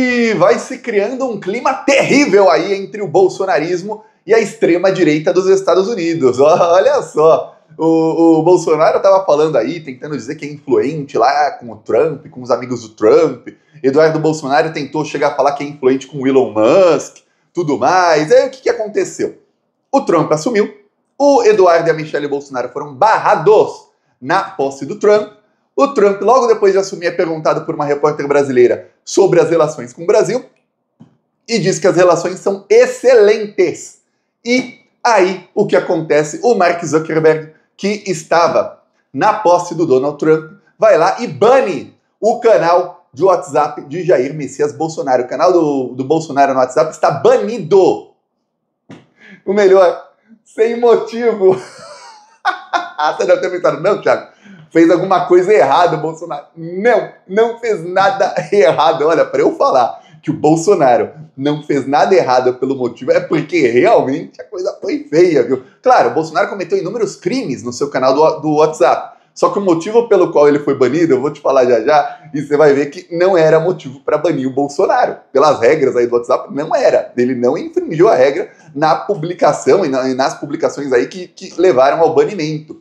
E vai se criando um clima terrível aí entre o bolsonarismo e a extrema-direita dos Estados Unidos. Olha só, o Bolsonaro estava falando aí, tentando dizer que é influente lá com o Trump, com os amigos do Trump. Eduardo Bolsonaro tentou chegar a falar que é influente com o Elon Musk, tudo mais. Aí o que aconteceu? O Trump assumiu, o Eduardo e a Michelle Bolsonaro foram barrados na posse do Trump. O Trump, logo depois de assumir, é perguntado por uma repórter brasileira sobre as relações com o Brasil e diz que as relações são excelentes. E aí, o que acontece? O Mark Zuckerberg, que estava na posse do Donald Trump, vai lá e bane o canal de WhatsApp de Jair Messias Bolsonaro. O canal do Bolsonaro no WhatsApp está banido. O melhor, sem motivo. Você deve ter pensado, não, Thiago, fez alguma coisa errada o Bolsonaro. Não fez nada errado. Olha, para eu falar que o Bolsonaro não fez nada errado pelo motivo, é porque realmente a coisa foi feia, viu? Claro, o Bolsonaro cometeu inúmeros crimes no seu canal do WhatsApp. Só que o motivo pelo qual ele foi banido, eu vou te falar já, e você vai ver que não era motivo para banir o Bolsonaro. Pelas regras aí do WhatsApp, não era. Ele não infringiu a regra na publicação e nas publicações aí que levaram ao banimento.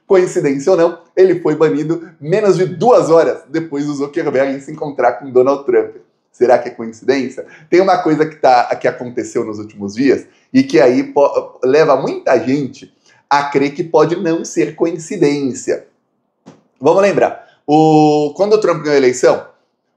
Coincidência ou não, ele foi banido menos de 2 horas depois do Zuckerberg se encontrar com Donald Trump. Será que é coincidência? Tem uma coisa que aconteceu nos últimos dias e que aí leva muita gente a crer que pode não ser coincidência. Vamos lembrar, quando o Trump ganhou a eleição,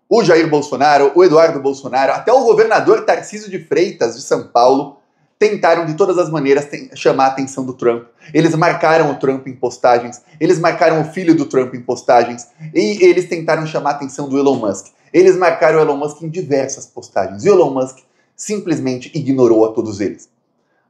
o Jair Bolsonaro, o Eduardo Bolsonaro, até o governador Tarcísio de Freitas, de São Paulo, tentaram de todas as maneiras chamar a atenção do Trump. Eles marcaram o Trump em postagens, eles marcaram o filho do Trump em postagens, e eles tentaram chamar a atenção do Elon Musk. Eles marcaram o Elon Musk em diversas postagens, e o Elon Musk simplesmente ignorou a todos eles.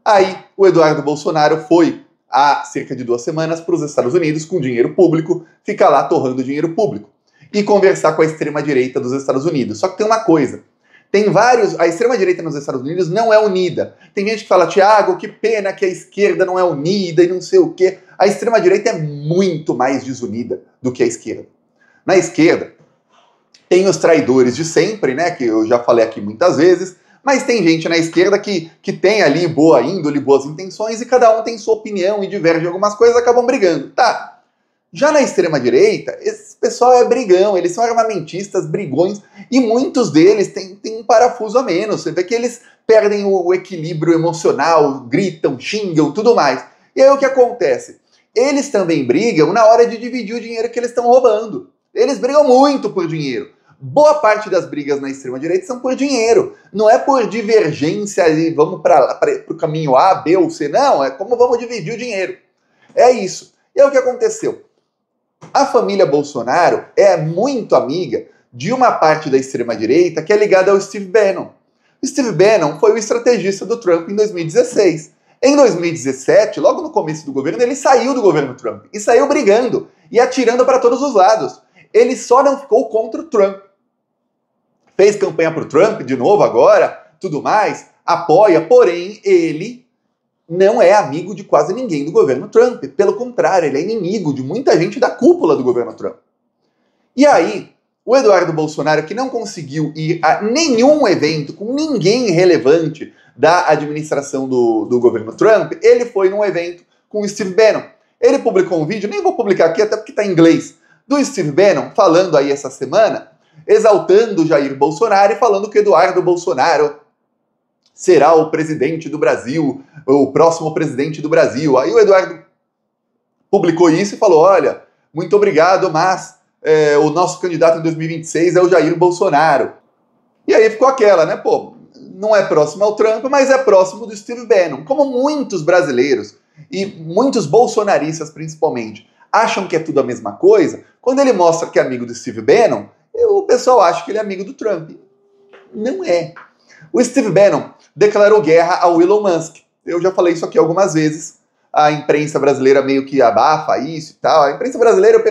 Aí, o Eduardo Bolsonaro foi, há cerca de 2 semanas, para os Estados Unidos com dinheiro público, ficar lá torrando dinheiro público, e conversar com a extrema-direita dos Estados Unidos. Só que tem uma coisa, a extrema-direita nos Estados Unidos não é unida. Tem gente que fala, Thiago, que pena que a esquerda não é unida e não sei o quê. A extrema-direita é muito mais desunida do que a esquerda. Na esquerda, tem os traidores de sempre, né, que eu já falei aqui muitas vezes, mas tem gente na esquerda que tem ali boa índole, boas intenções, e cada um tem sua opinião e diverge em algumas coisas, acabam brigando. Tá. Já na extrema-direita, esse pessoal é brigão, eles são armamentistas, brigões, e muitos deles têm um parafuso a menos. Você vê que eles perdem o equilíbrio emocional, gritam, xingam, tudo mais. E aí o que acontece? Eles também brigam na hora de dividir o dinheiro que eles estão roubando. Eles brigam muito por dinheiro. Boa parte das brigas na extrema-direita são por dinheiro. Não é por divergência e vamos para o caminho A, B ou C. Não, é como vamos dividir o dinheiro. É isso. E é o que aconteceu. A família Bolsonaro é muito amiga de uma parte da extrema-direita que é ligada ao Steve Bannon. O Steve Bannon foi o estrategista do Trump em 2016. Em 2017, logo no começo do governo, ele saiu do governo Trump e saiu brigando e atirando para todos os lados. Ele só não ficou contra o Trump. Fez campanha para o Trump de novo agora, tudo mais, apoia, porém ele não é amigo de quase ninguém do governo Trump. Pelo contrário, ele é inimigo de muita gente da cúpula do governo Trump. E aí, o Eduardo Bolsonaro, que não conseguiu ir a nenhum evento com ninguém relevante da administração do governo Trump, ele foi num evento com o Steve Bannon. Ele publicou um vídeo, nem vou publicar aqui até porque está em inglês, do Steve Bannon falando aí essa semana, exaltando o Jair Bolsonaro e falando que Eduardo Bolsonaro será o presidente do Brasil, o próximo presidente do Brasil. Aí o Eduardo publicou isso e falou, olha, muito obrigado, mas o nosso candidato em 2026 é o Jair Bolsonaro. E aí ficou aquela, né, pô, não é próximo ao Trump, mas é próximo do Steve Bannon. Como muitos brasileiros, e muitos bolsonaristas principalmente, acham que é tudo a mesma coisa, quando ele mostra que é amigo do Steve Bannon, o pessoal acha que ele é amigo do Trump. Não é. O Steve Bannon declarou guerra ao Elon Musk. Eu já falei isso aqui algumas vezes. A imprensa brasileira meio que abafa isso e tal. A imprensa brasileira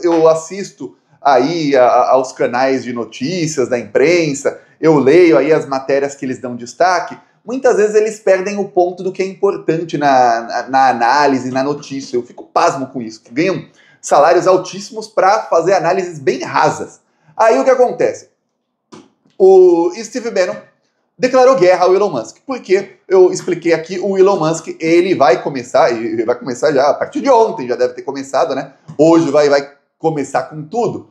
eu assisto aí aos canais de notícias da imprensa, eu leio aí as matérias que eles dão destaque. Muitas vezes eles perdem o ponto do que é importante na análise, na notícia. Eu fico pasmo com isso, que ganham salários altíssimos para fazer análises bem rasas. Aí o que acontece? o Steve Bannon declarou guerra ao Elon Musk. Porque eu expliquei aqui, o Elon Musk, ele vai começar já a partir de ontem, já deve ter começado, né? Hoje vai começar com tudo,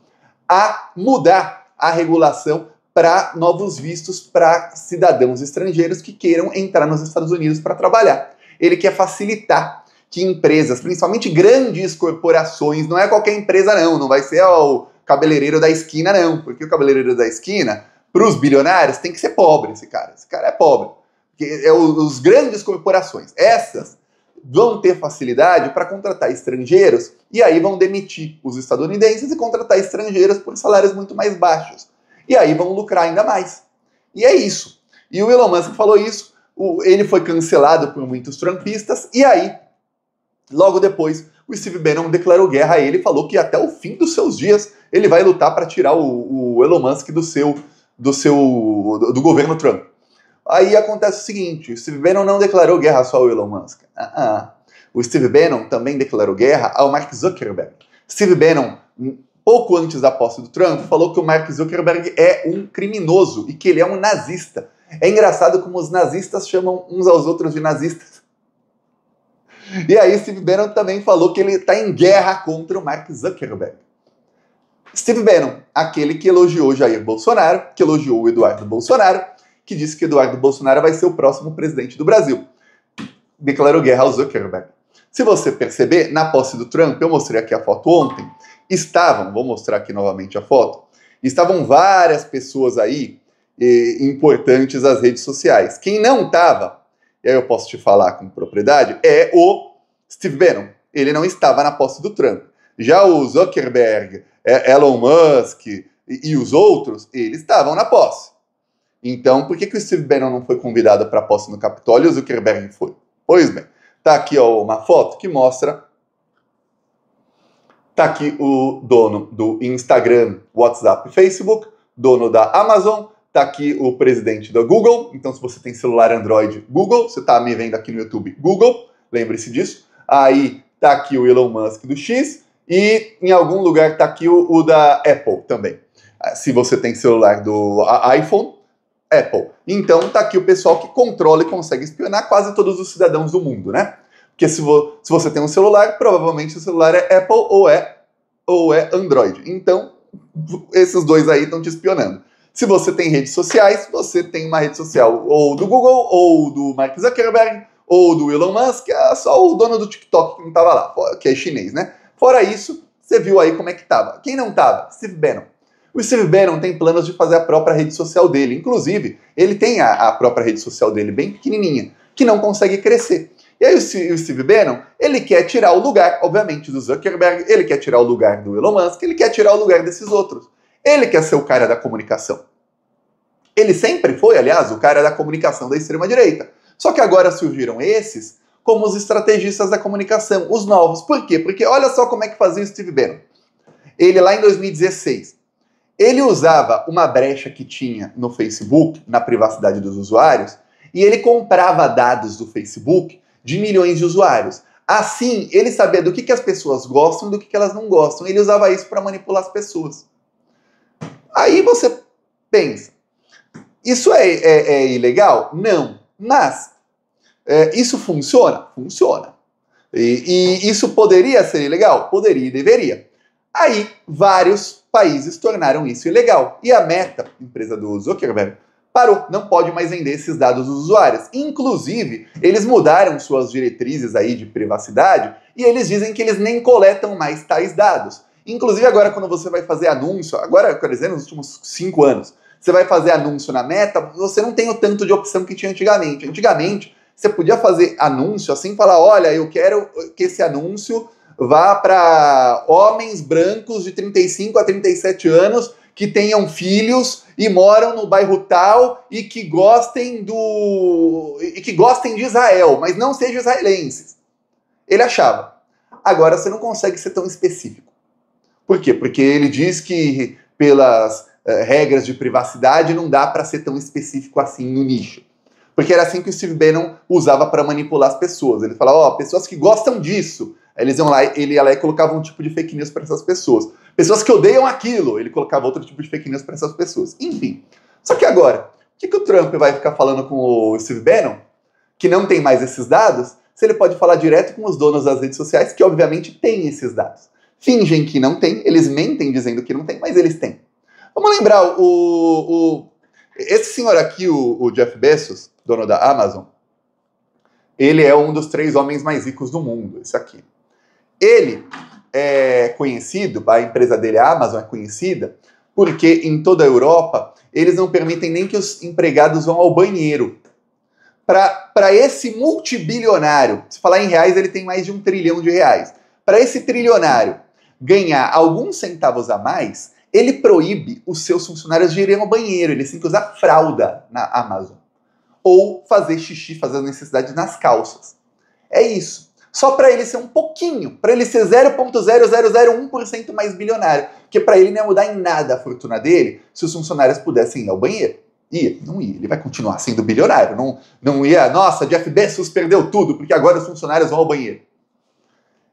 a mudar a regulação para novos vistos para cidadãos estrangeiros que queiram entrar nos Estados Unidos para trabalhar. Ele quer facilitar que empresas, principalmente grandes corporações, não é qualquer empresa não vai ser o cabeleireiro da esquina não, porque o cabeleireiro da esquina, para os bilionários, tem que ser pobre esse cara é pobre, porque é os grandes corporações, essas vão ter facilidade para contratar estrangeiros e aí vão demitir os estadunidenses e contratar estrangeiros por salários muito mais baixos. E aí vão lucrar ainda mais. E é isso. E o Elon Musk falou isso, ele foi cancelado por muitos trumpistas, e aí, logo depois, o Steve Bannon declarou guerra a ele e falou que até o fim dos seus dias ele vai lutar para tirar o Elon Musk do governo Trump. Aí acontece o seguinte, o Steve Bannon não declarou guerra só ao Elon Musk. O Steve Bannon também declarou guerra ao Mark Zuckerberg. Steve Bannon, pouco antes da posse do Trump, falou que o Mark Zuckerberg é um criminoso e que ele é um nazista. É engraçado como os nazistas chamam uns aos outros de nazistas. E aí Steve Bannon também falou que ele está em guerra contra o Mark Zuckerberg. Steve Bannon, aquele que elogiou Jair Bolsonaro, que elogiou o Eduardo Bolsonaro, que disse que Eduardo Bolsonaro vai ser o próximo presidente do Brasil. Declarou guerra ao Zuckerberg. Se você perceber, na posse do Trump, eu mostrei aqui a foto ontem, vou mostrar aqui novamente a foto, estavam várias pessoas aí importantes nas redes sociais. Quem não estava, e aí eu posso te falar com propriedade, é o Steve Bannon. Ele não estava na posse do Trump. Já o Zuckerberg, Elon Musk e os outros, eles estavam na posse. Então, por que o Steve Bannon não foi convidado para a posse no Capitólio e o Zuckerberg foi? Pois bem, tá aqui uma foto que mostra. Tá aqui o dono do Instagram, WhatsApp e Facebook, dono da Amazon, tá aqui o presidente da Google. Então, se você tem celular Android, Google, você tá me vendo aqui no YouTube, Google, lembre-se disso. Aí tá aqui o Elon Musk do X e em algum lugar tá aqui o da Apple também. Se você tem celular do iPhone, Apple. Então tá aqui o pessoal que controla e consegue espionar quase todos os cidadãos do mundo, né? Porque se você tem um celular, provavelmente o celular é Apple ou é Android. Então, esses dois aí estão te espionando. Se você tem redes sociais, você tem uma rede social ou do Google, ou do Mark Zuckerberg, ou do Elon Musk, é só o dono do TikTok que não estava lá, que é chinês, né? Fora isso, você viu aí como é que estava. Quem não estava? Steve Bannon. O Steve Bannon tem planos de fazer a própria rede social dele. Inclusive, ele tem a própria rede social dele bem pequenininha, que não consegue crescer. E aí o Steve Bannon, ele quer tirar o lugar, obviamente, do Zuckerberg, ele quer tirar o lugar do Elon Musk, ele quer tirar o lugar desses outros. Ele quer ser o cara da comunicação. Ele sempre foi, aliás, o cara da comunicação da extrema-direita. Só que agora surgiram esses como os estrategistas da comunicação, os novos. Por quê? Porque olha só como é que fazia o Steve Bannon. Ele lá em 2016, ele usava uma brecha que tinha no Facebook, na privacidade dos usuários, e ele comprava dados do Facebook de milhões de usuários. Assim, ele sabia do que as pessoas gostam e do que elas não gostam. Ele usava isso para manipular as pessoas. Aí você pensa, isso é ilegal? Não. Mas, isso funciona? Funciona. E isso poderia ser ilegal? Poderia e deveria. Aí, vários países tornaram isso ilegal. E a Meta, empresa do Zuckerberg, parou, não pode mais vender esses dados dos usuários. Inclusive, eles mudaram suas diretrizes aí de privacidade e eles dizem que eles nem coletam mais tais dados. Inclusive, agora quando você vai fazer anúncio, agora, por exemplo, nos últimos 5 anos, você vai fazer anúncio na Meta, você não tem o tanto de opção que tinha antigamente. Antigamente, você podia fazer anúncio assim, falar, olha, eu quero que esse anúncio vá para homens brancos de 35 a 37 anos que tenham filhos e moram no bairro tal e que gostem de Israel, mas não sejam israelenses. Ele achava. Agora você não consegue ser tão específico. Por quê? Porque ele diz que pelas regras de privacidade não dá para ser tão específico assim no nicho. Porque era assim que o Steve Bannon usava para manipular as pessoas. Ele falava, pessoas que gostam disso. Aí ele ia lá e colocava um tipo de fake news para essas pessoas. Pessoas que odeiam aquilo, ele colocava outro tipo de fake news para essas pessoas. Enfim, Só que agora, o que o Trump vai ficar falando com o Steve Bannon, que não tem mais esses dados, se ele pode falar direto com os donos das redes sociais, que obviamente têm esses dados. Fingem que não tem, eles mentem dizendo que não tem, mas eles têm. Vamos lembrar, esse senhor aqui, o Jeff Bezos, dono da Amazon, ele é um dos 3 homens mais ricos do mundo, esse aqui. Ele é conhecido, a empresa dele, a Amazon, é conhecida, porque em toda a Europa, eles não permitem nem que os empregados vão ao banheiro. Para esse multibilionário, se falar em reais, ele tem mais de R$1 trilhão. Para esse trilionário ganhar alguns centavos a mais, ele proíbe os seus funcionários de irem ao banheiro. Eles têm que usar fralda na Amazon. Ou fazer xixi, fazer as necessidades nas calças. É isso. Só para ele ser um pouquinho, para ele ser 0,0001% mais bilionário. Porque para ele não ia mudar em nada a fortuna dele se os funcionários pudessem ir ao banheiro. Não ia. Ele vai continuar sendo bilionário. Não ia, nossa, Jeff Bezos perdeu tudo, porque agora os funcionários vão ao banheiro.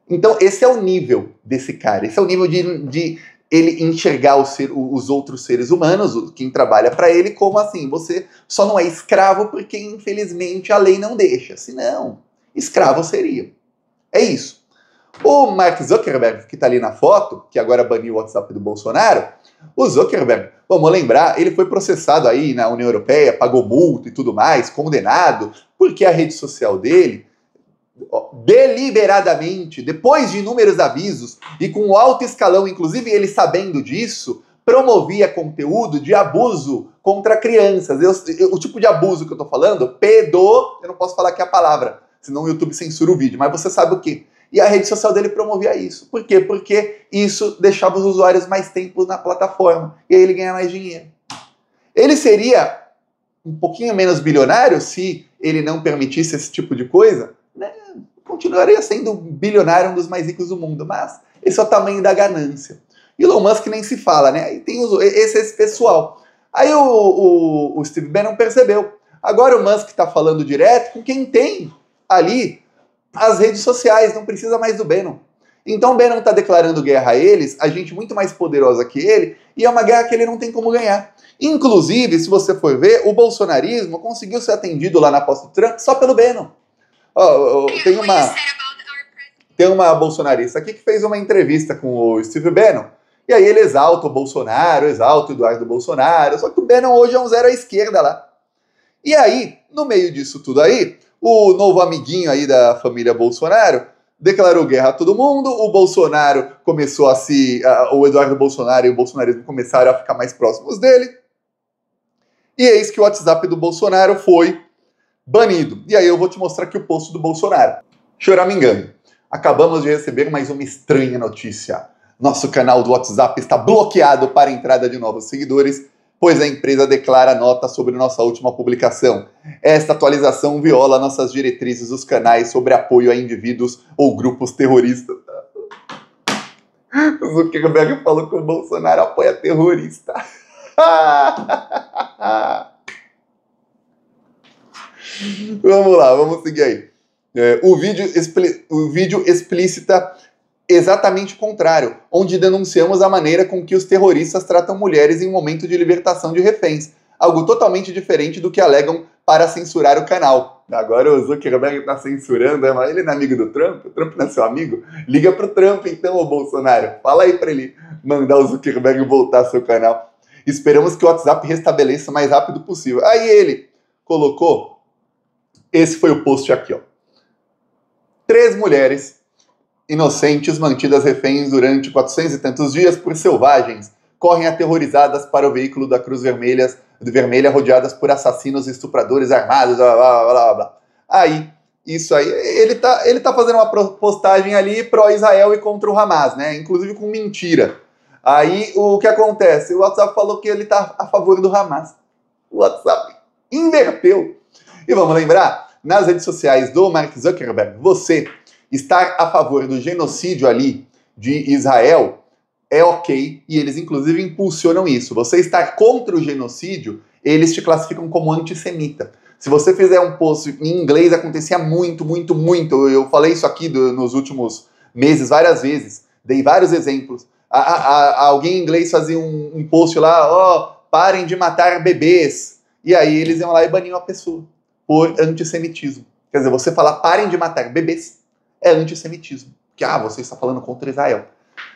Então, esse é o nível desse cara. Esse é o nível de ele enxergar os outros seres humanos, quem trabalha para ele, como assim, você só não é escravo porque, infelizmente, a lei não deixa. Senão, escravo seria. É isso. O Mark Zuckerberg, que está ali na foto, que agora baniu o WhatsApp do Bolsonaro, o Zuckerberg, vamos lembrar, ele foi processado aí na União Europeia, pagou multa e tudo mais, condenado, porque a rede social dele, deliberadamente, depois de inúmeros avisos e com alto escalão, inclusive ele sabendo disso, promovia conteúdo de abuso contra crianças. O tipo de abuso que eu tô falando, eu não posso falar aqui a palavra, senão o YouTube censura o vídeo, mas você sabe o quê? E a rede social dele promovia isso. Por quê? Porque isso deixava os usuários mais tempo na plataforma. E aí ele ganha mais dinheiro. Ele seria um pouquinho menos bilionário se ele não permitisse esse tipo de coisa? Né? Continuaria sendo bilionário, um dos mais ricos do mundo. Mas esse é o tamanho da ganância. Elon Musk nem se fala, né? Aí tem esse pessoal. Aí o Steve Bannon percebeu. Agora o Musk está falando direto com quem tem ali as redes sociais, não precisa mais do Bannon. Então o Bannon está declarando guerra a eles, a gente muito mais poderosa que ele, e é uma guerra que ele não tem como ganhar. Inclusive, se você for ver, o bolsonarismo conseguiu ser atendido lá na posse do Trump só pelo Bannon. Tem uma bolsonarista aqui que fez uma entrevista com o Steve Bannon, e aí ele exalta o Bolsonaro, exalta o Eduardo Bolsonaro, só que o Bannon hoje é um zero à esquerda lá. E aí, no meio disso tudo aí, o novo amiguinho aí da família Bolsonaro declarou guerra a todo mundo, o Bolsonaro começou o Eduardo Bolsonaro e o bolsonarismo começaram a ficar mais próximos dele, e eis que o WhatsApp do Bolsonaro foi banido. E aí eu vou te mostrar aqui o post do Bolsonaro. Choramingando. Acabamos de receber mais uma estranha notícia. Nosso canal do WhatsApp está bloqueado para a entrada de novos seguidores, pois a empresa declara nota sobre nossa última publicação. Esta atualização viola nossas diretrizes dos canais sobre apoio a indivíduos ou grupos terroristas. O Zuckerberg falou que o Bolsonaro apoia terrorista. Vamos lá, vamos seguir aí. O vídeo explicita exatamente o contrário, onde denunciamos a maneira com que os terroristas tratam mulheres em momento de libertação de reféns, algo totalmente diferente do que alegam para censurar o canal. Agora o Zuckerberg está censurando, mas ele não é amigo do Trump? O Trump não é seu amigo? Liga pro Trump então, ô Bolsonaro. Fala aí para ele mandar o Zuckerberg voltar ao seu canal. Esperamos que o WhatsApp restabeleça o mais rápido possível. Aí ele colocou, esse foi o post aqui, ó. 3 mulheres inocentes mantidas reféns durante 400 e tantos dias por selvagens correm aterrorizadas para o veículo da Cruz Vermelha rodeadas por assassinos e estupradores armados, blá, blá, blá, blá. Aí, isso aí, ele tá fazendo uma postagem ali pró-Israel e contra o Hamas, né? Inclusive com mentira. Aí, o que acontece? O WhatsApp falou que ele tá a favor do Hamas. O WhatsApp inverteu. E vamos lembrar, nas redes sociais do Mark Zuckerberg, você estar a favor do genocídio ali de Israel é ok, e eles inclusive impulsionam isso. Você estar contra o genocídio, eles te classificam como antissemita. Se você fizer um post em inglês, acontecia muito. Eu falei isso aqui nos últimos meses várias vezes, dei vários exemplos. Alguém em inglês fazia um post lá, parem de matar bebês. E aí eles iam lá e baniam a pessoa por antissemitismo. Quer dizer, você falar parem de matar bebês é antissemitismo. Que, você está falando contra Israel.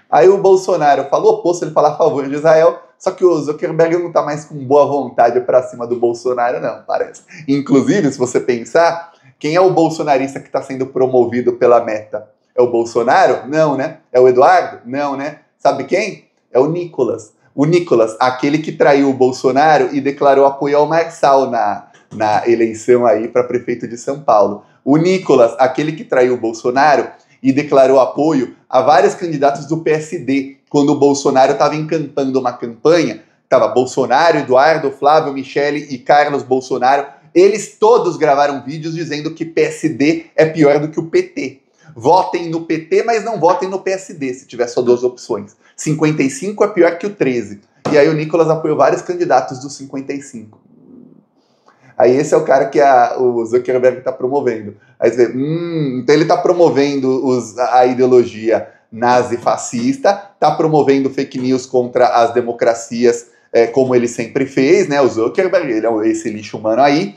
Aí o Bolsonaro falou o oposto, ele fala a favor de Israel, só que o Zuckerberg não está mais com boa vontade para cima do Bolsonaro, não, parece. Inclusive, se você pensar, quem é o bolsonarista que está sendo promovido pela Meta? É o Bolsonaro? Não, né? É o Eduardo? Não, né? Sabe quem? É o Nicolas. O Nicolas, aquele que traiu o Bolsonaro e declarou apoio ao Marçal na eleição aí para prefeito de São Paulo. O Nicolas, aquele que traiu o Bolsonaro e declarou apoio a vários candidatos do PSD, quando o Bolsonaro estava encampando uma campanha, estava Bolsonaro, Eduardo, Flávio, Michele e Carlos Bolsonaro, eles todos gravaram vídeos dizendo que PSD é pior do que o PT. Votem no PT, mas não votem no PSD, se tiver só duas opções. 55 é pior que o 13. E aí o Nicolas apoiou vários candidatos dos 55. Aí esse é o cara que o Zuckerberg está promovendo. Aí você vê, então ele está promovendo a ideologia nazi-fascista, está promovendo fake news contra as democracias, como ele sempre fez, né? O Zuckerberg, ele é esse lixo humano aí,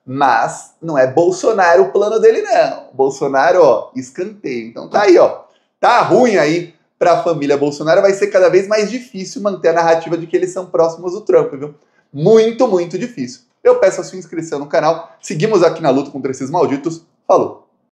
mas não é Bolsonaro o plano dele, não. Bolsonaro, escanteio. Então tá aí, tá ruim aí para a família Bolsonaro, vai ser cada vez mais difícil manter a narrativa de que eles são próximos do Trump, viu? Muito, muito difícil. Eu peço a sua inscrição no canal. Seguimos aqui na luta contra esses malditos. Falou!